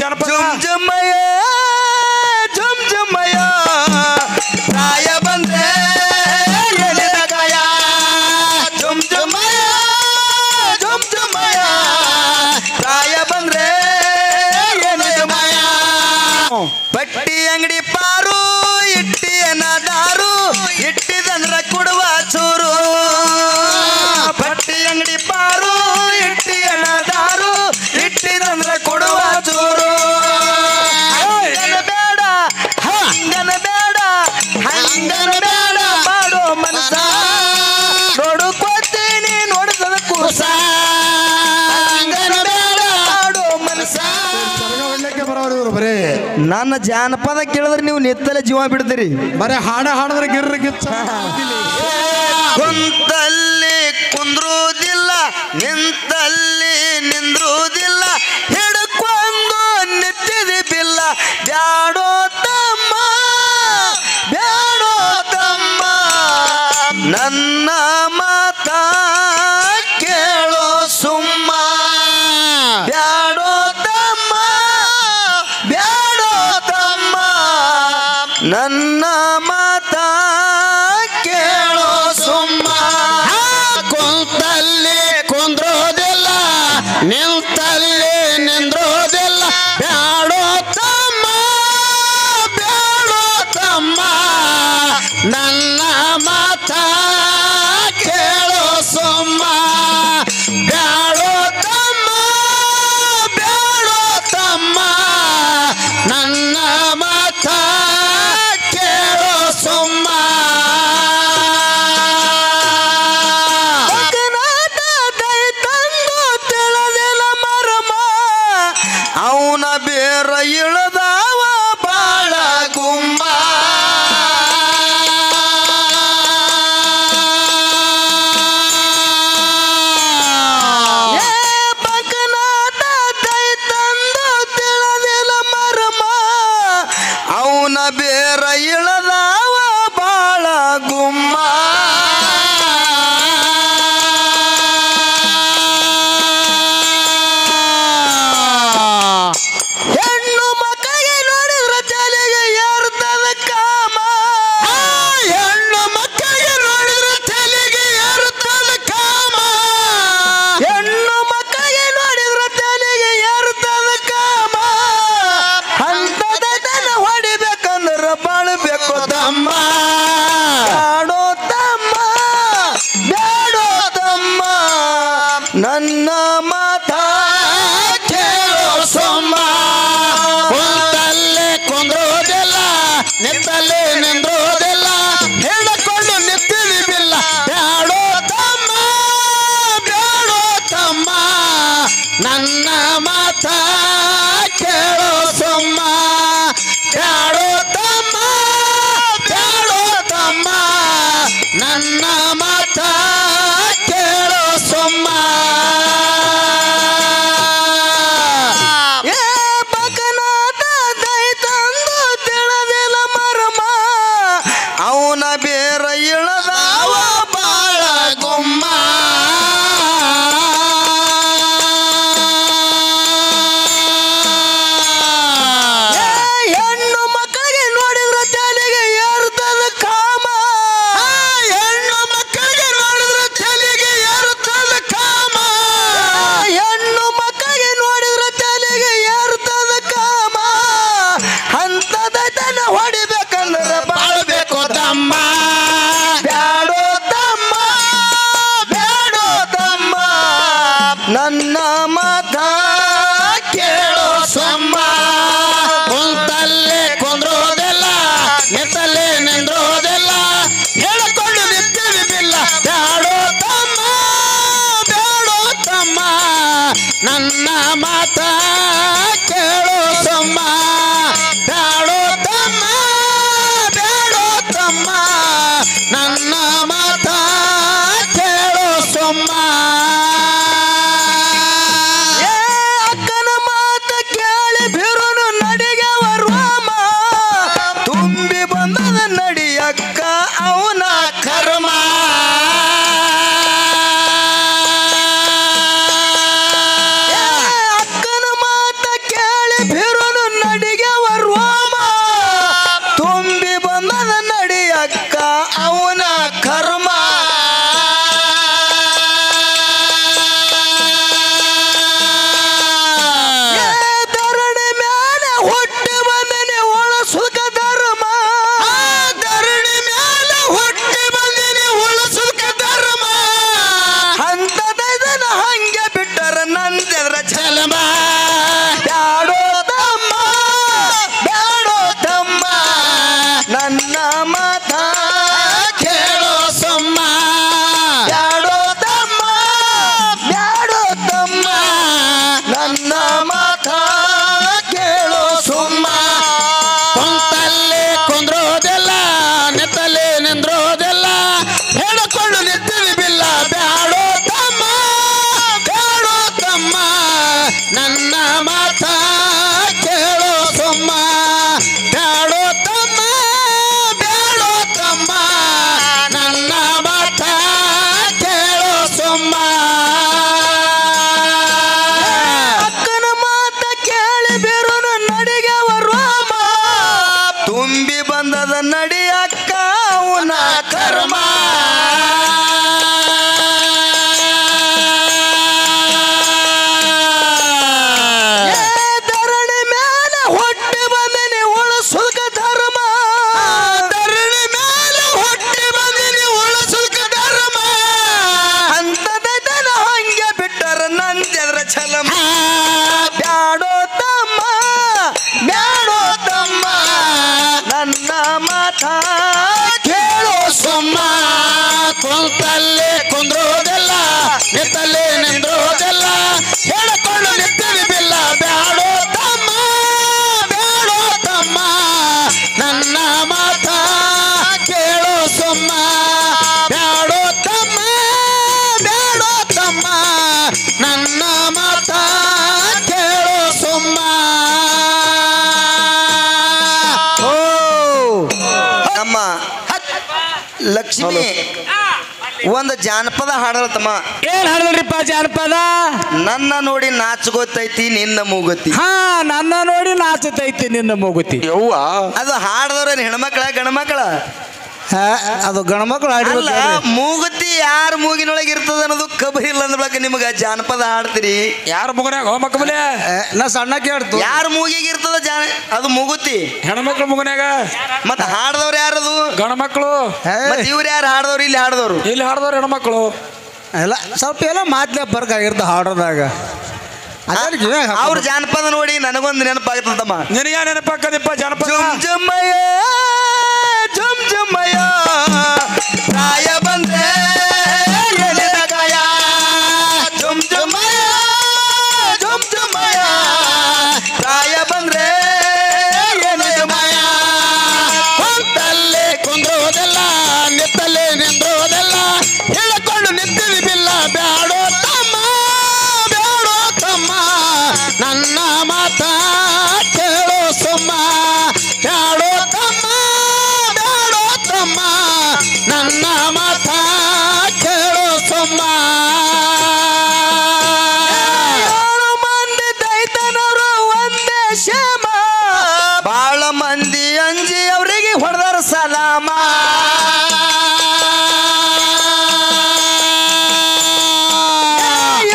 ಜನಪದ ಜುಮ್ ಜುಮ್ಮಯ್ಯ ಜುಮ್ ಜುಮ್ಮಯ್ಯ ಪ್ರಾಯ ಬಂದ್ರೆ ಎಳೆದ ಕಾಯ ಜುಮ್ ಜುಮ್ಮಯ್ಯ ಜುಮ್ ಜುಮ್ಮಯ್ಯ ಪ್ರಾಯ ಬಂದ್ರೆ ಎಳೆದ ಮಾಯ ಬಟ್ಟಿ ಅಂಗಡಿ ಪಾರು ಇಟ್ಟಿಯನ ದಾರು ಇಟ್ಟಿದಂದ್ರ ಕೊಡುವ ಚೂರು ಬಟ್ಟಿ ಅಂಗಡಿ ಪಾರು ಇಟ್ಟಿಯನ ದಾರು ಇಟ್ಟಿದಂದ್ರ ಕೊಡುವ ಚೂರು ಹಂಗನ ಬೇಡ ಹಂಗನ ಬೇಡ ಹಂಗನ ಬೇಡ ಮಾಡೋ ಮನಸ ನೋಡುಕೊತೀನಿ ನೋಡಿದ ಕೂಸ ಹಂಗನ ಬೇಡ ಮಾಡೋ ಮನಸ ಬರೇ ನನ್ನ ಜಾನಪದ ಕೇಳಿದ್ರೆ ನೀವು ನಿತ್ತಲೆ ಜೀವ ಬಿಡ್ತೀರಿ ಬರೇ ಹಾಡಿದ್ರೆ ಗಿರ್ರ ಗಿಚ್ಚ ಕುಂತಲ್ಲಿ ಕುಂದ್ರುವುದಿಲ್ಲ ನಿಂತಲ್ಲಿ ನಿಂದ್ರುವುದಿಲ್ಲ ಹಿಡ್ಕೊಂಡು ನಿಂತಿದೆ ಬಿಲ್ಲ ಬ್ಯಾಡೋ ತಮ್ಮ ಬ್ಯಾಡೋ ತಮ್ಮ ನನ್ನ ಮಾತ ಕೇಳೋ ಸುಮ್ಮ ಬ್ಯಾಡೋ ತಮ್ಮ ಬ್ಯಾಡೋ ತಮ್ಮ ನನ್ನ ಮಾತ ಕೇಳೋ ಸುಮ್ಮ ಕುಂತಲ್ಲಿ ಕುಂದ್ರೋದಿಲ್ಲ ನಿಂತಲ್ಲಿ ನಿಂದ್ರೋದಿಲ್ಲ ಬ್ಯಾಡೋ ತಮ್ಮ ಬ್ಯಾಡೋ ತಮ್ಮ ನನ್ನ ಮಾತ ಕೇಳೋ ಸುಮ್ಮ ಬ್ಯಾಡೋ ತಮ್ಮ ಬ್ಯಾಡೋ ತಮ್ಮ ನನ್ನ ಮಾತ ಕೇಳೋ ಸುಮ್ಮ ಅವನ ಬೇರ ಇಳದಾವ ಬಾಳ ಗುಮ್ಮ ಬಕನಾಟ ದೈ ತಂದು ತಿಳಿದಿಲ್ಲ ಮರ್ಮ ಅವನ ಬೇರ ಇಳದಾವ ಬಾಳ ಗುಮ್ಮ ಹೆಣ್ಣು ಮಕ್ಕಳಿಗೆ ನೋಡಿದ್ರ ತಲೆಗೆ ಏರ್ತದ ಕಾಮ ಹೆಣ್ಣು ಮಕ್ಕಳಿಗೆ ನೋಡಿದ್ರೆ ತಲೆಗೆ ಏರುತ್ತದೆ ಕಾಮ ಹೆಣ್ಣು ಮಕ್ಕಳಿಗೆ ನೋಡಿದ್ರ ತಲೆಗೆ ಏರ್ತದ ಕಾಮ ಅಂತದ ದನ ಹೊಡಿಬೇಕಂದ್ರ ಬಾಳ್ಬೇಕು ತಮ್ಮ ಬ್ಯಾಡೋ ತಮ್ಮ ಬ್ಯಾಡೋ ತಮ್ಮ ನನ್ನ ಮಾತ ಕೇಳೋ ಸೊಮ್ಮ ಕುಂತಲ್ಲೇ ಕುಂದ್ರೋದಿಲ್ಲ ನಿಂತಲ್ಲೇ ನಿಂದ್ರೋದಿಲ್ಲ ಹೇಳಿಕೊಂಡು ನಿಂತಿವಿ ಬಿಲ್ಲ ಬ್ಯಾಡೋ ತಮ್ಮ ಬ್ಯಾಡೋ ತಮ್ಮ ನನ್ನ ಮಾತ ಕೇಳೋ ಸೊಮ್ಮ ಬ್ಯಾಡೋ ತಮ್ಮ ಬ್ಯಾಡೋ ತಮ್ಮ ನನ್ನ ಮಾತ ಕೇಳೋ ಸೊಮ್ಮ ಏ ಬಕನಾಟ ದೈ ತಂದು ತಿಳಿದಿಲ್ಲ ಮರ್ಮ ಲಕ್ಷ್ಮಿ ಒಂದು ಜಾನಪದ ಹಾಡಲತ್ತಮ್ಮ. ಏನ್ ಹಾಡಲ್ರಿಪ್ಪ ಜಾನಪದ? ನನ್ನ ನೋಡಿ ನಾಚಗೋತೈತಿ ನಿನ್ನ ಮೂಗುತಿ. ಹಾ, ನನ್ನ ನೋಡಿ ನಾಚತೈತಿ ನಿನ್ನ ಮೂಗುತಿ. ಯವ್ವ ಅದು ಹಾಡದವ್ರೇನು ಹೆಣ್ಮಕ್ಳ ಗಂಡ್ಮಕ್ಳ? ಅದು ಗಣಮಕ್ಳು ಅಲ್ಲ, ಮೂಗುತಿ ಯಾರ ಮೂಗಿನೊಳಗೆ ಇರ್ತದ ಅನ್ನೋದು ಕಬರಿ ಇಲ್ಲ ಅಂದ್ರೊಳಗೆ ನಿಮ್ಗ ಜಾನಪದ ಹಾಡ್ತೀರಿ. ಯಾರ ಮುಗನ್ಯಾಗ ಹೋ ಮಕ್ಕಬಲೆ ನಾ ಸಣ್ಣ ಕೇಳ್ತು ಯಾರ ಮೂಗಿಗೆ ಇರ್ತದ ಅದು ಮೂಗುತಿ? ಹೆಣ್ಮಕ್ಳು ಮುಗನ್ಯಾಗ. ಮತ್ತ ಹಾಡ್ದವ್ರು ಯಾರದು? ಗಂಡ ಮಕ್ಕಳು. ಮತ್ ಇವ್ರು ಯಾರು ಹಾಡ್ದವ್ರು? ಇಲ್ಲಿ ಹಾಡ್ದವ್ರು ಇಲ್ಲಿ ಹಾಡ್ದವ್ರು ಹೆಣ್ಮಕ್ಳು. ಎಲ್ಲ ಸ್ವಲ್ಪ ಎಲ್ಲ ಮಾತ್ಲೆ ಬರ್ಕಾಗಿರ್ತ ಹಾಡೋದಾಗ. ಅವ್ರ ಜಾನಪದ ನೋಡಿ ನನಗೊಂದು ನೆನಪಾಗತ್ತಮ್ಮ. ನಿನಗ ನೆನಪಾಕದಿಪ್ಪ ಜಾನಪದ? ಜುಮ್ ಜುಮ್ಮಯ್ಯ ಜುಮ್ ಜುಮ್ಮಯ್ಯ ಪ್ರಾಯ ಬಂದ್ರೆ ಎಳೆದ ಗಾಯ. ಜುಮ್ ಜುಮ್ಮಯ್ಯ ಜುಮ್ ಜುಮ್ಮಯ್ಯ ಪ್ರಾಯ ಬಂದ್ರೆ ಎಳೆದ ಮಾಯ. ಕುಂತಲ್ಲೇ ಕುಂದ್ರೋದೆಲ್ಲ ನಿತ್ತಲ್ಲೇ ನಿಂದ್ರೋದೆಲ್ಲ ಹೇಳಿಕೊಂಡು ನಿಂತಿವಿ ಬಿಲ್ಲ. ಬ್ಯಾಡೋ ತಮ್ಮ ಬ್ಯಾಡೋ ತಮ್ಮ ನನ್ನ ಮಾತ ಕೇಳೋ ಸುಮ್ಮ. ಬ್ಯಾಡೋ ತಮ್ಮ ಬ್ಯಾಡೋ ತಮ್ಮ ನನ್ನ ಮಾತ ಕೇಳೋ ಸುಮ್ಮ. ಏಳು ಮಂದಿ ದೈತನವರು ಒಂದೇ ಶ್ಯಾಮ, ಬಾಳ ಮಂದಿ ಅಂಜಿ ಅವರಿಗೆ ಹೊಡೆದಾರ ಸಲಾಮ.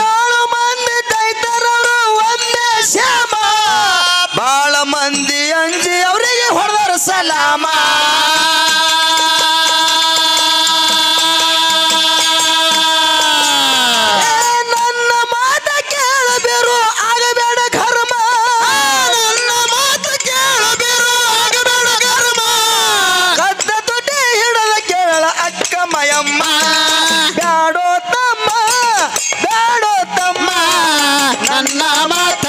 ಏಳು ಮಂದಿ ದೈತನವರು ಒಂದೇ ಶ್ಯಾಮ, ಬಾಳ ಮಂದಿ ಅಂಜಿ ಅವರಿಗೆ ಹೊಡೆದಾರ ಸಲಾಮ. ನನ್ನ ಮಾತ ಕೇಳಬೇರು ಆಗಬೇಡ ಘರ್ಮ. ನನ್ನ ಮಾತ ಕೇಳಬೇರು ಆಗಬೇಡ ಘರ್ಮ. ಕದ್ದ ತುಟಿ ಹಿಡದ ಕೇಳ ಅಕ್ಕ ಮಯಮ್ಮ. ಬ್ಯಾಡೋ ತಮ್ಮ ಬ್ಯಾಡೋ ತಮ್ಮ ನನ್ನ ಮಾತ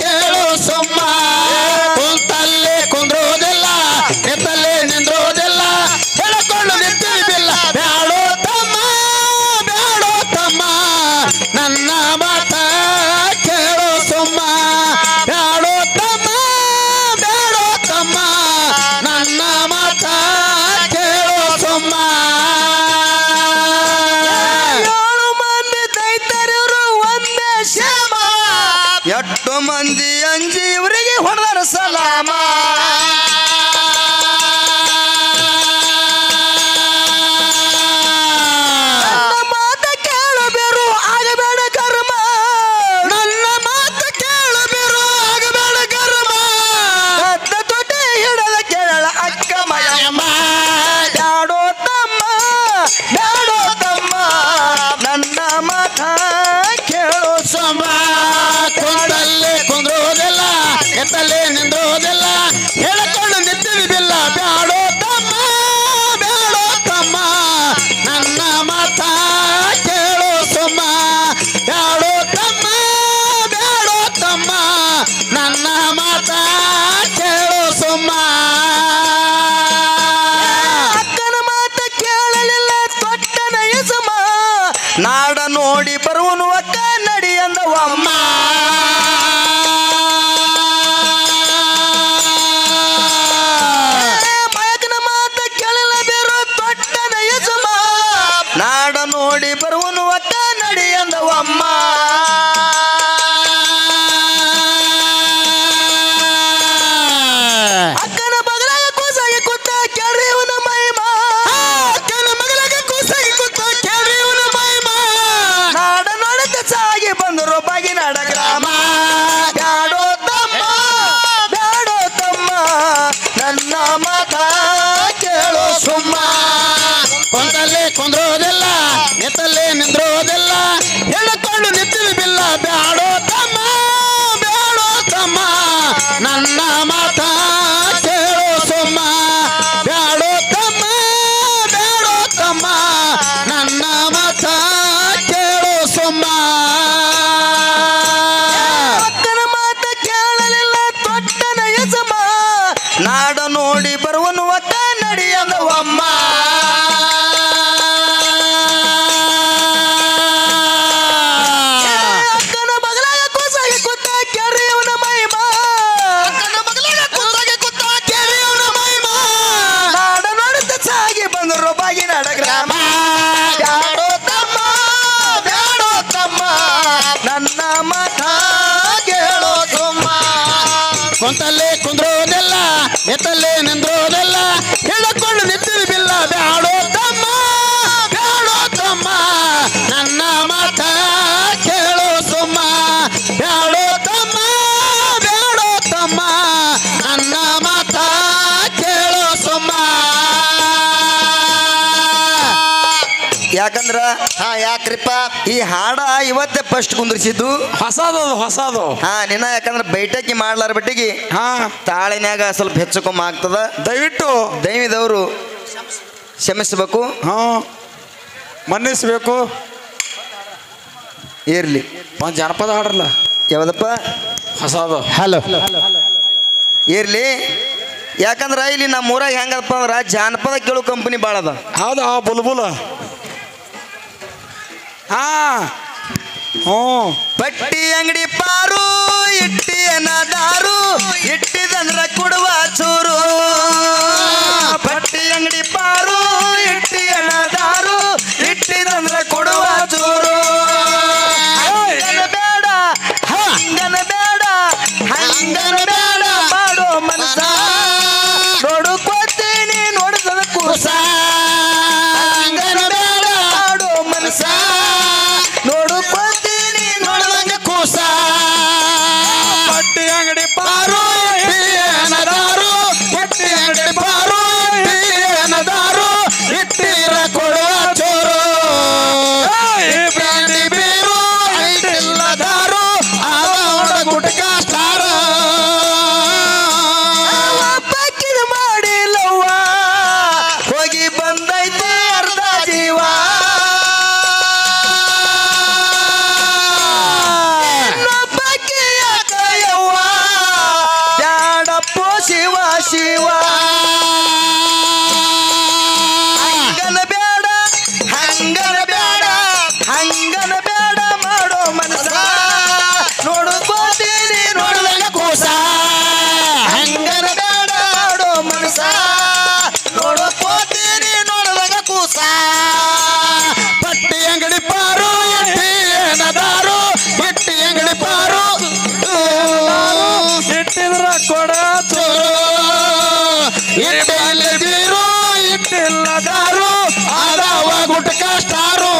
ಕೇಳೋ ಸುಮ್ಮ. ಕುಂತಲ್ಲೇ ಕುಂದ್ರೋದಿಲ್ಲ ನಿತ್ತಲ್ಲೇ ನಿಂದ್ರೋದಿಲ್ಲ ಹೇಳಿಕೊಂಡು ನಿಂತೀವಿ ಬಿಲ್ಲ. ಬ್ಯಾಡೋ ತಮ್ಮ ಬ್ಯಾಡೋ ತಮ್ಮ ನನ್ನ ಮಾತ ಕೇಳೋ ಸುಮ್ಮ. ಬ್ಯಾಡೋ ತಮ್ಮ ಬ್ಯಾಡೋ ತಮ್ಮ ನನ್ನ ಮಾತ ಕೇಳೋ ಸುಮ್ಮ. ಏಳು ಮಂದಿ ದೈತರವರು ಒಂದೇ ಶ್ಯಾಮ, ಎಷ್ಟು ಮಂದಿ ಅಂಜಿ ಇವರಿಗೆ ಹೊಡೆದಾರ ಸಲಾಮ. ನನ್ನ ಮಾತ ಕೇಳಬೇರು ಆಗಬೇಡ ಕರ್ಮ. ನನ್ನ ಮಾತ ಕೇಳಬೇರು ಆಗಬೇಡ ಕರ್ಮ. ಕದ್ದ ತೊಟ್ಟೆ ಹಿಡದ ಕೇಳ ಅಕ್ಕ ಮಯಮ್ಮ. ಬ್ಯಾಡೋ ತಮ್ಮ ಬ್ಯಾಡೋ ತಮ್ಮ ನನ್ನ ಮಾತ ಕೇಳೋ ಸಮ. ಕುಂತಲ್ಲೇ ಕುಂದ್ರೋದಿಲ್ಲ ಎತ್ತಲ್ಲೇ ನಿಂದ್ರೋದಿಲ್ಲ ಹೇಳಿಕೊಂಡು ನಿಂತೀವಿ ಬಿಲ್ಲ. ಬ್ಯಾಡೋ ತಮ್ಮ ಬ್ಯಾಡೋ ತಮ್ಮ ನನ್ನ ಮಾತ ಕೇಳೋ ಸುಮ್ಮ. ಬ್ಯಾಡೋ ತಮ್ಮ ಬ್ಯಾಡೋ ತಮ್ಮ ನನ್ನ ಮಾತ ಕೇಳೋ ಸುಮ್ಮ. ಅಕ್ಕನ ಮಾತ ಕೇಳಲಿಲ್ಲ ತೊಟ್ಟನ ಯಜಮ, ನಾಡ ನೋಡಿ ಬರುವನು ಅಕ್ಕ ನಡಿ ಅಂದವಮ್ಮ. ಮಯಕನ ಮಾತ ಕೇಳಲೇಬೇರು ತೊಟ್ಟನ ಯಜಮ, ನಾಡ ನೋಡಿ ಬರುವನು ಅಕ್ಕ ನಡಿ ಅಂದವಮ್ಮ. ಅಕ್ಕನ ಮಗಲಾಗ ಕೂಸಾಗಿ ಕೂತ ಕೇಳ್ರಿ ಇವನ ಮಹಿಮ. ಅಕ್ಕನ ಮಗಳಿಗೆ ಕೂಸಾಗಿ ಕೂತ ಕೇಳ್ರಿ ಇವನ ಮಹಿಮ. ನಾಡ ನೋಡಕ್ಕೆ ಸಾಗಿ ಬಂದರು ಬಾಗಿನಾಡ ಗ್ರಾಮ. ಬ್ಯಾಡೋ ತಮ್ಮ ಬ್ಯಾಡೋ ತಮ್ಮ ನನ್ನ ಮಾತ ಕೇಳೋ ಸುಮ್ಮ. ಕುಂತಲ್ಲೇ ಕುಂದ್ರೋದಿಲ್ಲ ನಿತ್ತಲ್ಲೇ ನಿಂದ್ರೋದಿಲ್ಲ ಹೇಳಿಕೊಂಡು ನಿಂತೀವಿ ಬಿಲ್ಲ. ಬ್ಯಾಡೋ ತಮ್ಮ ಬ್ಯಾಡೋ ತಮ್ಮ ನನ್ನ ಮಾತ ಕೇಳೋ ಸುಮ್ಮ. ಬ್ಯಾಡೋ ತಮ್ಮ ಬ್ಯಾಡೋ ತಮ್ಮ ನನ್ನ ಮಾತ ಕೇಳೋ ಸುಮ್ಮ. ಅಕ್ಕನ ಮಾತ ಕೇಳಲಿಲ್ಲ ತೊಟ್ಟನ ಯಜಮ, ನಾಡ ನೋಡಿ ಬರುವನು ಅಕ್ಕ ನಡಿ ಅಂದವಮ್ಮ. ಅಕ್ಕನ ಮಗಲಾಗ ಕೂಸಾಗಿ ಕೂತ ಕೇಳ್ರಿ ಇವನ ಮಹಿಮ. ಅಕ್ಕನ ಮಗಳಿಗೆ ಕೂಸಾಗಿ ಕೂತ ಕೇಳ್ರಿ ಇವನ ಮಹಿಮ. ನಾಡ ನೋಡುತ್ತ ಸಾಗಿ ಬಂದರು ಕುಂತಲ್ಲೇ ಕುಂದ್ರೋದೆಲ್ಲ ಎತ್ತಲ್ಲೇ ನಿಂದ್ರೋದೆಲ್ಲ ಹಿಡ್ಕೊಂಡು ನಿಂತಿವಿ ಬಿಲ್ಲ ಬ್ಯಾಡೋ ತಮ್ಮ ನನ್ನ ಮಾತ ಕೇಳೋ ಸುಮ್ಮ ಬ್ಯಾಡೋ ತಮ್ಮ ನನ್ನ ಮಾತ ಕೇಳೋ ಸುಮ್ಮ. ಯಾಕಂದ್ರ ಯಾಕ್ರಿಪ್ಪ ಈ ಹಾಡ ಇವತ್ತೇ ಫಸ್ಟ್ ಕುಂದ್ರಿಸಿದ್ದು ಹೊಸದು ನಿನ್ನ ಯಾಕಂದ್ರ ಬೈಟಕಿ ಮಾಡ್ಲಾರ ಬಿಟ್ಟಿಗೆ ಹಾ ತಾಳಿನ್ಯಾಗ ಸ್ವಲ್ಪ ಹೆಚ್ಚು ಕಮ್ಮಿ ಆಗ್ತದ. ದಯವಿಟ್ಟು ದೈವಿದವರು ಕ್ಷಮಿಸಬೇಕು, ಹಾ ಮನ್ನಿಸ್ಬೇಕು. ಇರ್ಲಿ ಒಂದು ಜನಪದ ಹಾಡ್ರಲ್ಲ ಯಾವ್ದಪ್ಪ ಹೊಸದು. ಹಲೋ ಇರ್ಲಿ. ಯಾಕಂದ್ರ ಇಲ್ಲಿ ನಮ್ಮ ಊರಾಗ ಹೆಂಗಪ್ಪ ಅಂದ್ರ ಜಾನಪದ ಕೇಳು ಕಂಪನಿ ಭಾಳ ಅದ. ಹೌದಾ ಬುಲ್ಬುಲ್. ಹಾ ಹ್ಞೂ ಬಟ್ಟಿ ಅಂಗಡಿ ಪಾರು ಇಟ್ಟಿ ದಾರು ಇಟ್ಟಿದಂದ್ರ ಕೊಡುವ ಚೂರು. ಬಟ್ಟಿ ಅಂಗಡಿ ಪಾರು ಇಟ್ಟಿ ದಾರು ಇಟ್ಟಿದಂದ್ರ ಕೊಡುವ ಚೂರು. ಹಂಗನ ಬೇಡ ಹಂಗನ ಬೇಡ ಹಂಗನ ಬೇಡ ಮಾಡೋ ಮನಸ ನೋಡುಕೊತೀನಿ ನೋಡಿದ ಕೂಸ. ಹಂಗನ ಬೇಡ ಮಾಡೋ ಮನಸ ನೋಡುಕೊತೀನಿ ನೋಡಿದಂಗ ಕೂಸ. ಪಟ್ಟಿ ಅಂಗಡಿ ಪಾರು ಏನದಾರು ಪಟ್ಟಿ ಅಂಗಡಿ ಪಾರು ಏನದಾರು ಇಟ್ಟಿರ ಕೊಡುವ ಚೋರು ಬ್ರಾಂಡಿ ಬೀರು ಐಟಿಲ್ಲದಾರು ಆದ ಗುಟ್ಕ ಸ್ಟಾರ ಪಕ್ಕಿನ ಮಾಡಿಲ್ಲವ್ವ ಹೋಗಿ ಬಂದೈತಿ ಅರ್ಧ ಜೀವ. ಪಕ್ಕಿ ಯಾಕಯ್ಯವ್ವ ಬ್ಯಾಡಪ್ಪೋ ಶಿವ ಶಿವ. ಹಂಗನ ಬೇಡ ಹಂಗನ ಬೇಡ ಹಂಗನ ಬೇಡ ಮಾಡೋ ಮನಸ ನೋಡುಕೋತೀನಿ ನೋಡಿದಂಗ ಕೂಸ. ಹಂಗನ ಬೇಡ ಮಾಡೋ ಮನಸ ನೋಡುಕೋತೀನಿ ನೋಡಿದಂಗ ಕೂಸ. ಪಟ್ಟಿ ಅಂಗಡಿ ಪಾರು ಎಟ್ಟಿ ಏನದಾರು ಪಟ್ಟಿ ಅಂಗಡಿ ಪಾರು ಇಟ್ಟಿದ್ರ ಕೊಡ ಇಟ್ಟಲ್ಲಿ ಬೀರು ಇಟ್ಟಿಲ್ಲದಾರು ಆದವ ಗುಟ್ಕ ಸ್ಟಾರು.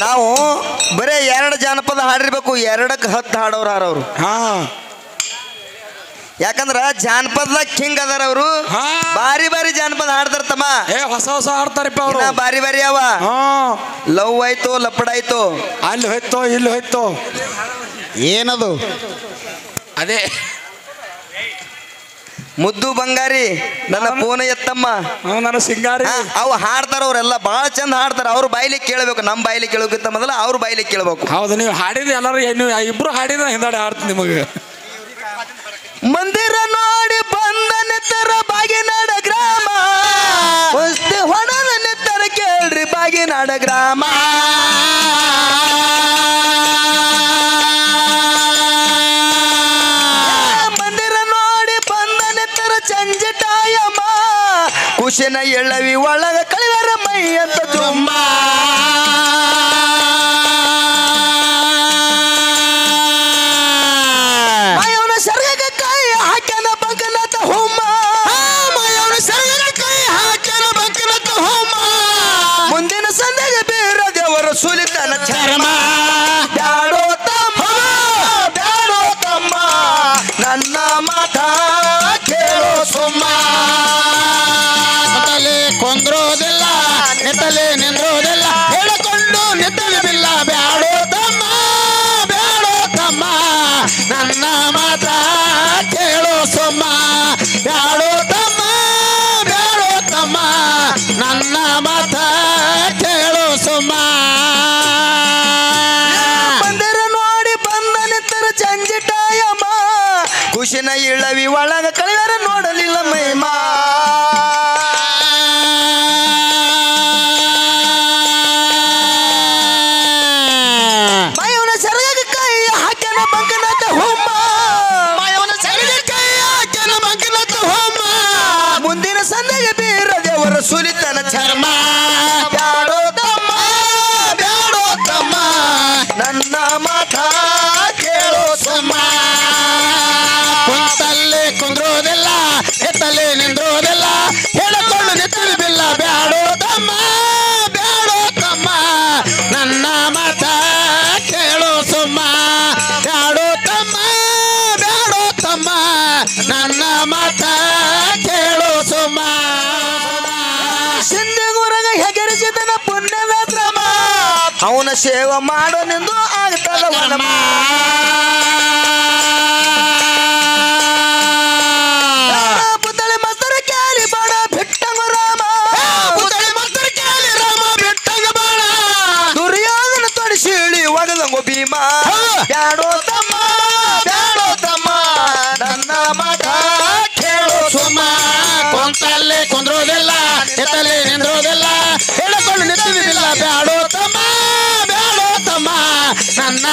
ನಾವು ಬರೇ 2 ಜಾನಪದ ಹಾಡಿರ್ಬೇಕು, 2ಕ್ಕೆ 10 ಹಾಡೋರು ಹಾರವ್ರು. ಹಾ ಯಾಕಂದ್ರ ಜಾನಪದದಾಗ ಕಿಂಗ್ ಅದಾರ ಅವರು. ಹಾ. ಬಾರಿ ಬಾರಿ ಜಾನಪದ ಹಾಡ್ತಾರ ತಮ್ಮ. ಹೊಸ ಹಾಡ್ತಾರಪ್ಪ ಅವರು. ಬಾರಿ ಬಾರಿ ಅವ. ಹಾ ಲವ್ ಆಯ್ತು ಲಪಡ ಆಯ್ತು ಅಲ್ಲಿ ಹೋಯ್ತು ಇಲ್ಲಿ ಹೋಯ್ತು ಏನದು ಅದೇ ಮುದ್ದು ಬಂಗಾರಿ ನನ್ನ ಪೋನ ಎತ್ತಮ್ಮ ನನ್ನ ಸಿಂಗಾರಿ. ಅವು ಹಾಡ್ತಾರ ಅವ್ರೆಲ್ಲ ಬಾಳ ಚಂದ ಹಾಡ್ತಾರ. ಅವ್ರ ಬಾಯಿಲಿ ಕೇಳಬೇಕು, ನಮ್ಮ ಬಾಯಿಲಿ ಕೇಳೋಕ್ಕಿಂತ ಮೊದಲ ಅವ್ರ ಬಾಯಿಲಿ ಕೇಳಬೇಕು. ಹೌದು ನೀವು ಹಾಡಿದ ಎಲ್ಲರೂ ನೀವು ಇಬ್ರು ಹಾಡಿದ ಹಿಂದಾಡಿ ಹಾಡ್ತೀನಿ ನಿಮಗೆ. ಮಂದಿರ ನೋಡಿ ಬಂದ ನಿತ್ತರ ಬಾಗಿನಾಡ ಗ್ರಾಮ ವಸ್ತಿ ಹೊಣದ ನಿತ್ತರ ಕೇಳ್ರಿ ಬಾಗಿನಾಡ ಗ್ರಾಮ. ಮಂದಿರ ನೋಡಿ ಬಂದ ನಿತ್ತರ ಚಂಜಟಾಯಮ್ಮ ಕುಶಿನ ಎಳ್ಳವಿ ಒಳಗ ಕಳಿವರ ಮೈ ಅಂತ ತುಂಬ. ಮಾಯವನ ಸರ್ಗಕ್ಕೆ ಕೈ ಹಾಕ್ಯಾನ ಬಂಕನತ ಹೋಮ. ಮಾಯವನ ಸರ್ಗದ ಕೈ ಹಾಕ್ಯಾನ ಬಂಕನತ ಹೋಮ. ಮುಂದಿನ ಸಂದೆಗೆ ಬೀರ ದೇವರ ಸುಲಿತನ ಚರ್ಮ. ಬ್ಯಾಡೋ ತಮ್ಮ ಬ್ಯಾಡೋ ತಮ್ಮ ನನ್ನ ಮಾತ ಕೇಳೋ ಸುಮ್ಮ. ತಲೆ ಕೊಂದ್ರೋದಿಲ್ಲ ನೆತ್ತಲೆ ನಿಂದ್ರೋದಿಲ್ಲ ಹೇಳಿಕೊಂಡು ನಿತ್ತಲೆ ಬಿಲ್ಲ ಬ್ಯಾಡೋ ತಮ್ಮ ನನ್ನ ಮಾತ ಕೇಳೋ ಸುಮ್ಮ. ಬ್ಯಾಡೋ ತಮ್ಮ ನನ್ನ ಮಾತ ಕೇಳೋ ಸುಮ್ಮ. ಮಂದಿರ ನೋಡಿ ಬಂದ ನಿತ್ತರ ಚಂಜಿಟಾಯಮ್ಮ ಕುಶಿನ ಇಳವಿ ಒಳಗ ಕಳಿವರ ನೋಡಲಿಲ್ಲ ಮೈಮಾ. ಮಾಯವನ ಸರ್ಗಕ್ಕೆ ಕೈ ಹಾಕ್ಯಾನ ಬಂಕನತ ಹೋಮ. ಮಾಯವನ ಸರಿಗೆ ಕೈ ಹಾಕ್ಯಾನ ಬಂಕನತ ಹೋಮ. ಮುಂದಿನ ಸಂದೆಗೆ ಬೀರ ದೇವರ ಸುಲಿತನ ಚರ್ಮ. ಬ್ಯಾಡೋ ತಮ್ಮ ನನ್ನ ಮಾತ ಕೇಳೋ ಅವನ ಸೇವೆ ಮಾಡೋ ನಿಂದು ಆಗ್ತದ ವನಮ ಪುತಳಿ ಮಸ್ತರ ಕ್ಯಾಲಿ ಬಾಣ ಬಿಟ್ಟಂಗ ರಾಮ ಪುತಳಿ ಮಸ್ತರ ಕ್ಯಾಲಿ ರಾಮ ಬಿಟ್ಟಂಗ ಬಾಣ ದುರ್ಯೋಧನ ತೊಡಿಸಿಳಿ ಒಗದಂಗು ಭೀಮ ಬ್ಯಾಡೋ ತಮ್ಮ ನನ್ನ ಮಠ ಕೇಳೋ ಸುಮ್ಮ ಕೊಂತಲ್ಲೇ ಕುಂದ್ರೋದಿಲ್ಲ ಎತ್ತಲೇ ನಿಂದ್ರೋದಿಲ್ಲ ಹೇಳಿಕೊಂಡು ನಿಂತಿದ್ದಿಲ್ಲ ಬ್ಯಾಡೋ ತಮ್ಮ ನನ್ನ